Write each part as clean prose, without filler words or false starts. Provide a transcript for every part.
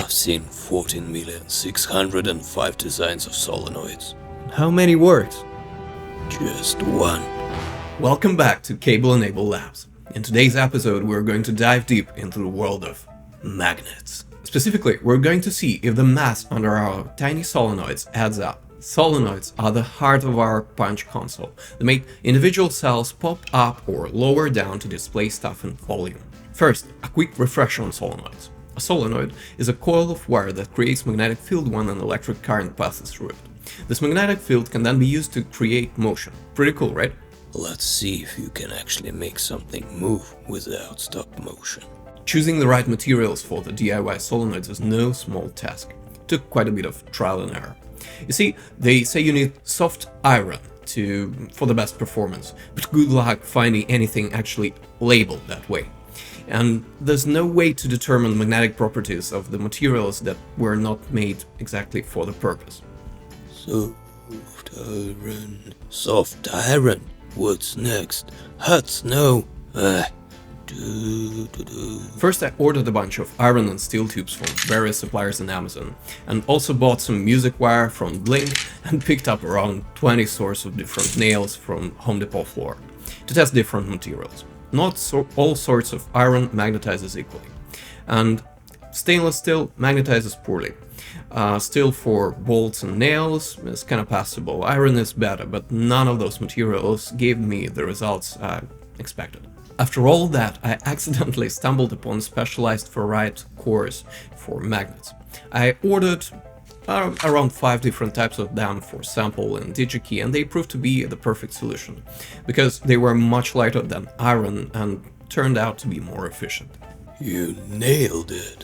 I've seen 14,605 designs of solenoids. How many works? Just one. Welcome back to Cable Enable Labs. In today's episode, we're going to dive deep into the world of magnets. Specifically, we're going to see if the mass under our tiny solenoids adds up. Solenoids are the heart of our punch console. They make individual cells pop up or lower down to display stuff in volume. First, a quick refresher on solenoids. A solenoid is a coil of wire that creates magnetic field when an electric current passes through it. This magnetic field can then be used to create motion. Pretty cool, right? Let's see if you can actually make something move without stop motion. Choosing the right materials for the DIY solenoids is no small task. It took quite a bit of trial and error. You see, they say you need soft iron for the best performance, but good luck finding anything actually labeled that way. And there's no way to determine the magnetic properties of the materials that were not made exactly for the purpose. Soft iron. Soft iron? What's next? Hot snow? First, I ordered a bunch of iron and steel tubes from various suppliers on Amazon, and also bought some music wire from Blink and picked up around 20 sorts of different nails from Home Depot floor to test different materials. Not all sorts of iron magnetizes equally, and stainless steel magnetizes poorly. Steel for bolts and nails is kind of passable. Iron is better, but none of those materials gave me the results I expected. After all that, I accidentally stumbled upon specialized ferrite cores for magnets. I ordered around 5 different types of them for sample and DigiKey, and they proved to be the perfect solution, because they were much lighter than iron and turned out to be more efficient. You nailed it.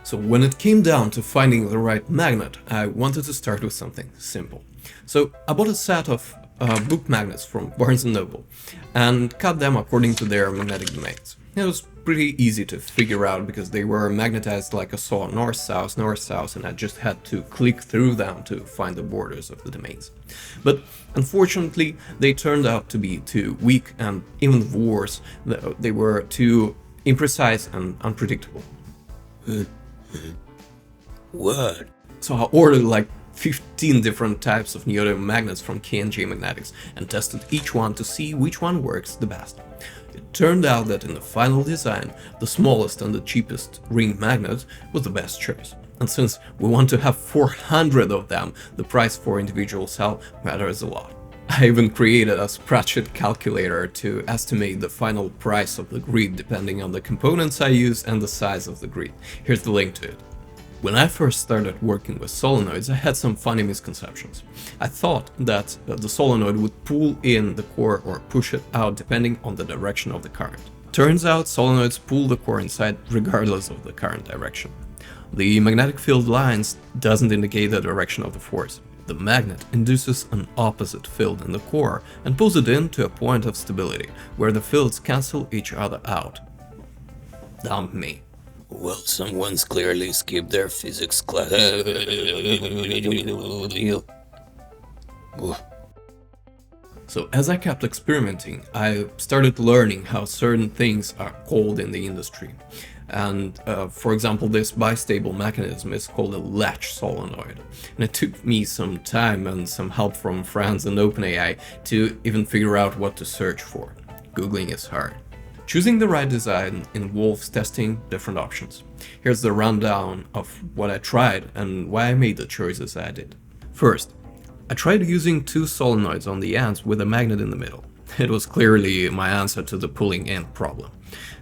So when it came down to finding the right magnet, I wanted to start with something simple. So I bought a set of book magnets from Barnes & Noble and cut them according to their magnetic domains. It was pretty easy to figure out because they were magnetized like a saw, north-south, north-south, and I just had to click through them to find the borders of the domains. But unfortunately, they turned out to be too weak, and even worse, they were too imprecise and unpredictable. What? So I ordered like 15 different types of neodymium magnets from K&J Magnetics and tested each one to see which one works the best. It turned out that in the final design, the smallest and the cheapest ring magnet was the best choice. And since we want to have 400 of them, the price for individual cell matters a lot. I even created a spreadsheet calculator to estimate the final price of the grid depending on the components I use and the size of the grid. Here's the link to it. When I first started working with solenoids, I had some funny misconceptions. I thought that the solenoid would pull in the core or push it out depending on the direction of the current. Turns out solenoids pull the core inside regardless of the current direction. The magnetic field lines doesn't indicate the direction of the force. The magnet induces an opposite field in the core and pulls it in to a point of stability, where the fields cancel each other out. Dump me. Well, someone's clearly skipped their physics class. So as I kept experimenting, I started learning how certain things are called in the industry. And for example, this bistable mechanism is called a latch solenoid. And it took me some time and some help from friends and OpenAI to even figure out what to search for. Googling is hard. Choosing the right design involves testing different options. Here's the rundown of what I tried and why I made the choices I did. First, I tried using 2 solenoids on the ends with a magnet in the middle. It was clearly my answer to the pulling end problem.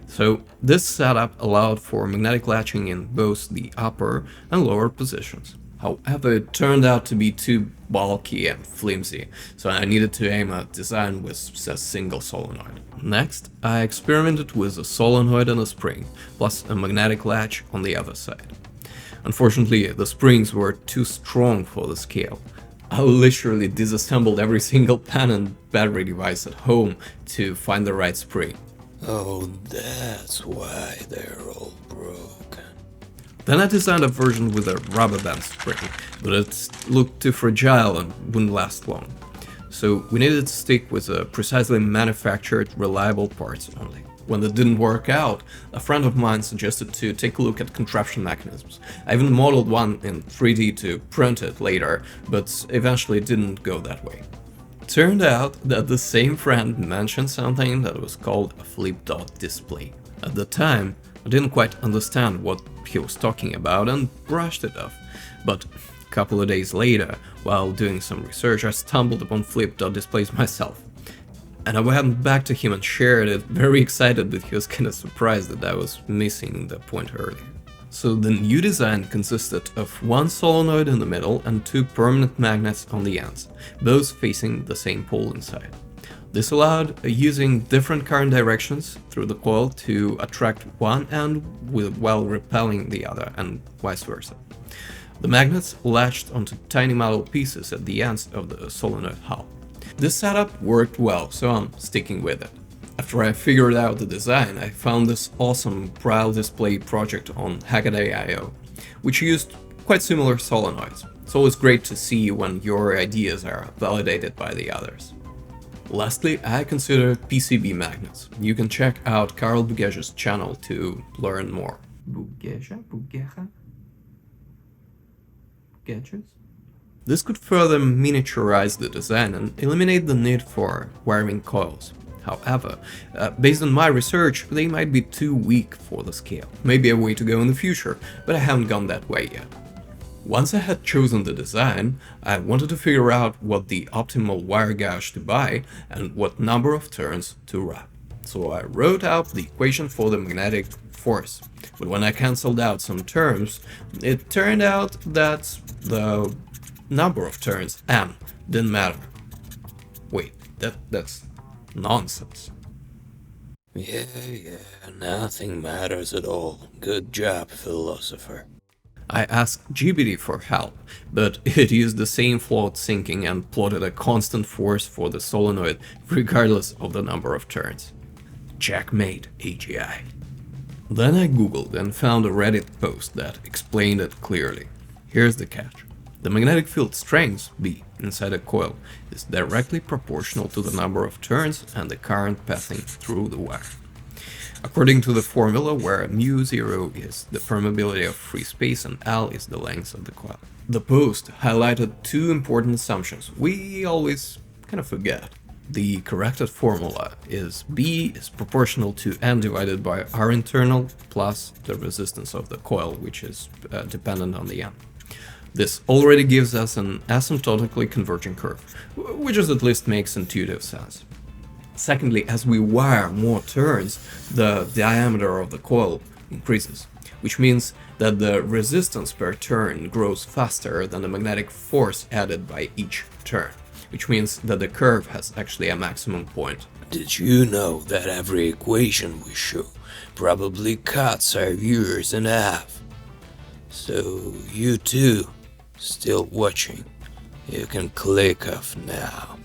So this setup allowed for magnetic latching in both the upper and lower positions. However, it turned out to be too bulky and flimsy, so I needed to aim at design with a single solenoid. Next, I experimented with a solenoid and a spring, plus a magnetic latch on the other side. Unfortunately, the springs were too strong for the scale. I literally disassembled every single pen and battery device at home to find the right spring. Oh, that's why they're all broken. Then I designed a version with a rubber band spring, but it looked too fragile and wouldn't last long. So we needed to stick with precisely manufactured, reliable parts only. When that didn't work out, a friend of mine suggested to take a look at contraption mechanisms. I even modeled one in 3D to print it later, but eventually it didn't go that way. Turned out that the same friend mentioned something that was called a flip-dot display. At the time, I didn't quite understand what he was talking about and brushed it off. But a couple of days later, while doing some research, I stumbled upon flip-dot displays myself. And I went back to him and shared it, very excited, but he was kind of surprised that I was missing the point earlier. So the new design consisted of one solenoid in the middle and two permanent magnets on the ends, both facing the same pole inside. This allowed using different current directions through the coil to attract one end while repelling the other, and vice versa. The magnets latched onto tiny metal pieces at the ends of the solenoid hull. This setup worked well, so I'm sticking with it. After I figured out the design, I found this awesome braille display project on Hackaday.io, which used quite similar solenoids. It's always great to see when your ideas are validated by the others. Lastly, I consider PCB magnets. You can check out Karl Bugeja's channel to learn more. Bugeja? This could further miniaturize the design and eliminate the need for wiring coils. However, based on my research, they might be too weak for the scale. Maybe a way to go in the future, but I haven't gone that way yet. Once I had chosen the design, I wanted to figure out what the optimal wire gauge to buy and what number of turns to wrap. So I wrote out the equation for the magnetic force. But when I cancelled out some terms, it turned out that the number of turns, M, didn't matter. Wait, that's nonsense. Yeah, nothing matters at all. Good job, philosopher. I asked GBD for help, but it used the same flawed thinking and plotted a constant force for the solenoid regardless of the number of turns. Checkmate, AGI. Then I googled and found a Reddit post that explained it clearly. Here's the catch. The magnetic field strength, B, inside a coil is directly proportional to the number of turns and the current passing through the wire. According to the formula where μ0 is the permeability of free space and L is the length of the coil. The post highlighted two important assumptions we always kind of forget. The corrected formula is B is proportional to N divided by R internal plus the resistance of the coil, which is dependent on the N. This already gives us an asymptotically converging curve, which at least makes intuitive sense. Secondly, as we wire more turns, the diameter of the coil increases, which means that the resistance per turn grows faster than the magnetic force added by each turn, which means that the curve has actually a maximum point. Did you know that every equation we show probably cuts our viewers in half? So you too, still watching, you can click off now.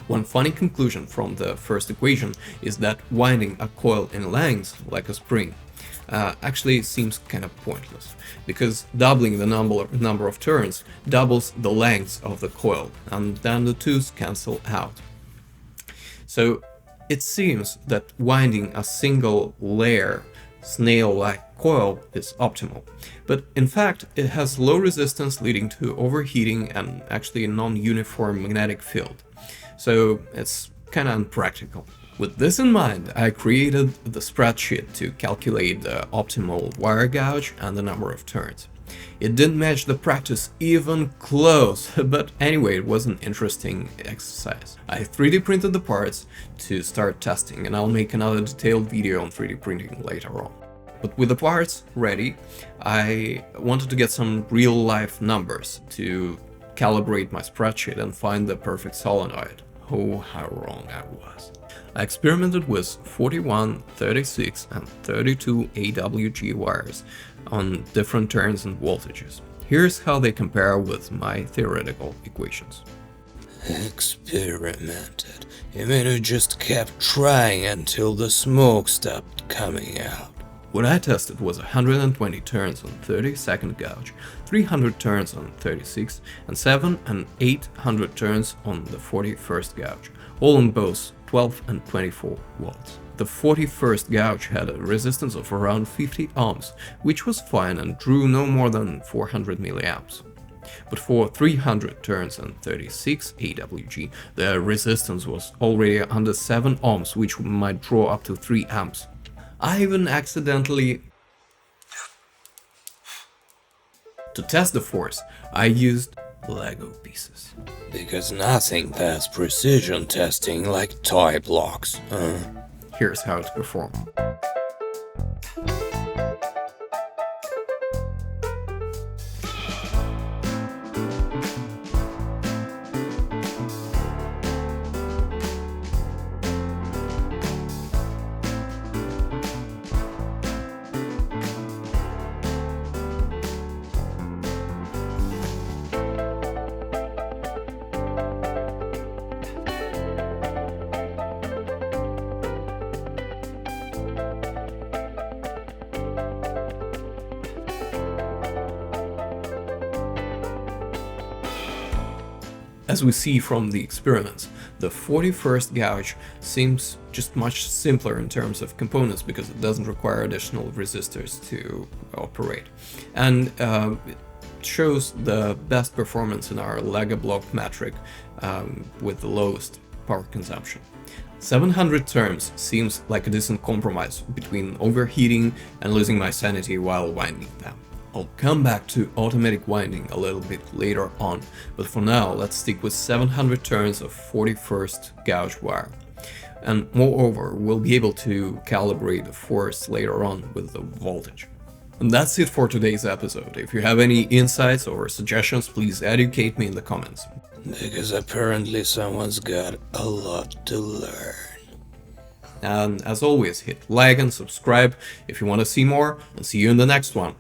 One funny conclusion from the first equation is that winding a coil in length, like a spring, actually seems kind of pointless, because doubling the number of turns doubles the length of the coil, and then the twos cancel out. So it seems that winding a single layer snail-like coil is optimal, but in fact it has low resistance leading to overheating and actually a non-uniform magnetic field. So it's kinda unpractical. With this in mind, I created the spreadsheet to calculate the optimal wire gauge and the number of turns. It didn't match the practice even close, but anyway, it was an interesting exercise. I 3D printed the parts to start testing, and I'll make another detailed video on 3D printing later on. But with the parts ready, I wanted to get some real-life numbers to calibrate my spreadsheet and find the perfect solenoid. Oh, how wrong I was. I experimented with 41, 36 and 32 AWG wires on different turns and voltages. Here's how they compare with my theoretical equations. Experimented? You mean you just kept trying until the smoke stopped coming out? What I tested was 120 turns on 32nd gauge, 300 turns on 36, and 700 and 800 turns on the 41st gauge, all on both 12 and 24 volts. The 41st gauge had a resistance of around 50 ohms, which was fine and drew no more than 400 milliamps. But for 300 turns and 36 AWG, the resistance was already under 7 ohms, which might draw up to 3 amps. I even accidentally... To test the force, I used Lego pieces. Because nothing passed precision testing like toy blocks. Here's how it performed. As we see from the experiments, the 41st gauge seems just much simpler in terms of components because it doesn't require additional resistors to operate. And it shows the best performance in our Lego block metric with the lowest power consumption. 700 turns seems like a decent compromise between overheating and losing my sanity while winding them. I'll come back to automatic winding a little bit later on, but for now let's stick with 700 turns of 41st gauge wire. And moreover, we'll be able to calibrate the force later on with the voltage. And that's it for today's episode. If you have any insights or suggestions, please educate me in the comments. Because apparently someone's got a lot to learn. And as always, hit like and subscribe if you want to see more, and see you in the next one.